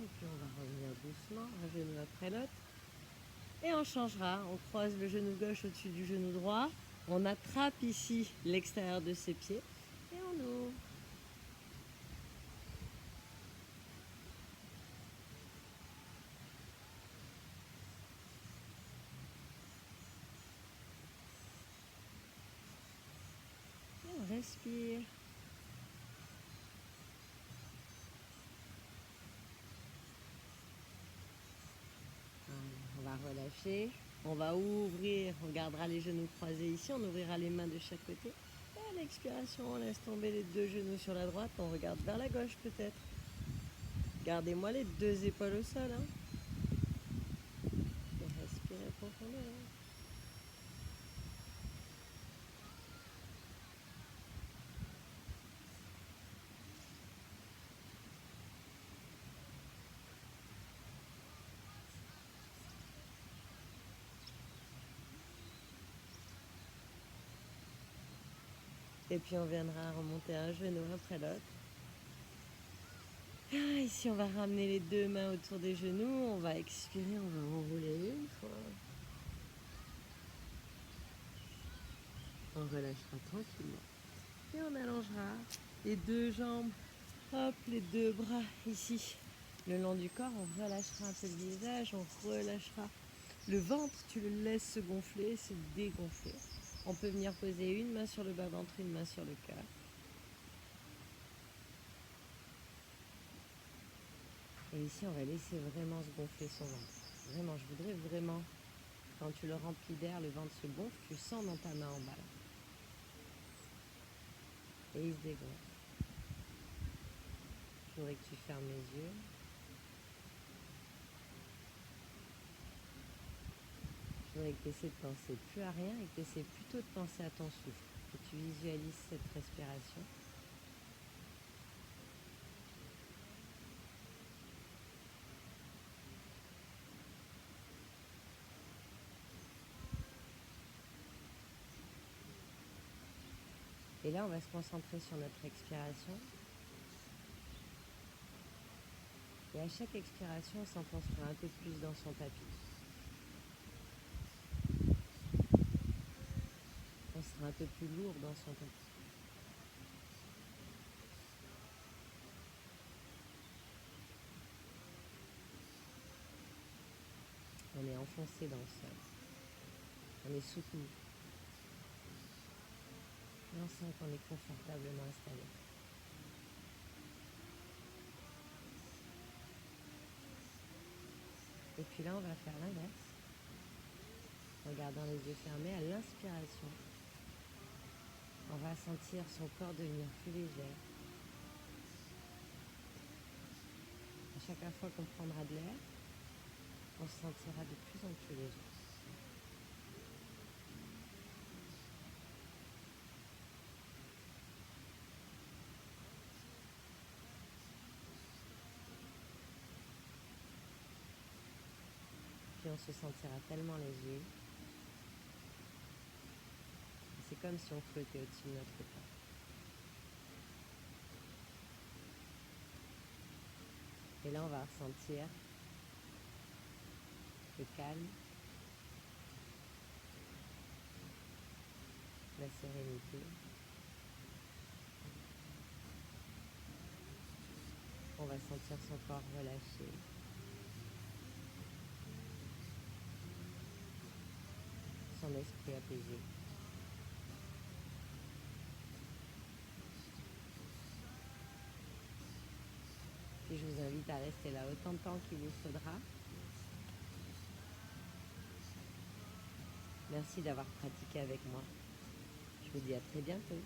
Et puis on va revenir doucement, un genou après l'autre. Et on changera, on croise le genou gauche au-dessus du genou droit. On attrape ici l'extérieur de ses pieds. Et on ouvre. Et on respire. On va relâcher. On va ouvrir, on gardera les genoux croisés ici, on ouvrira les mains de chaque côté. Et à l'expiration, on laisse tomber les 2 genoux sur la droite, on regarde vers la gauche peut-être. Gardez-moi les 2 épaules au sol. Hein. Et respirez profondément. Et puis on viendra remonter un genou après l'autre. Ah, ici, on va ramener les 2 mains autour des genoux. On va expirer, on va enrouler une fois. On relâchera tranquillement. Et on allongera les 2 jambes, hop, les 2 bras ici. Le long du corps, on relâchera un peu le visage, on relâchera le ventre. Tu le laisses se gonfler, se dégonfler. On peut venir poser une main sur le bas-ventre, une main sur le cœur. Et ici, on va laisser vraiment se gonfler son ventre. Vraiment, je voudrais vraiment, quand tu le remplis d'air, le ventre se gonfle, tu sens dans ta main en bas. Et il se dégonfle. Je voudrais que tu fermes les yeux. Je voudrais que tu essaies de penser plus à rien et que tu essaies plutôt de penser à ton souffle. Que tu visualises cette respiration. Et là, on va se concentrer sur notre expiration. Et à chaque expiration, on s'enfoncera un peu plus dans son tapis. On sera un peu plus lourd dans son tapis. On est enfoncé dans le sol. On est soutenu. Et on sent qu'on est confortablement installé. Et puis là, on va faire l'inverse. En gardant les yeux fermés à l'inspiration. On va sentir son corps devenir plus léger. À chaque fois qu'on prendra de l'air, on se sentira de plus en plus léger. Puis on se sentira tellement léger. C'est comme si on flottait au-dessus de notre corps. Et là, on va ressentir le calme, la sérénité. On va sentir son corps relâché. Son esprit apaisé. Puis je vous invite à rester là autant de temps qu'il vous faudra. Merci d'avoir pratiqué avec moi. Je vous dis à très bientôt.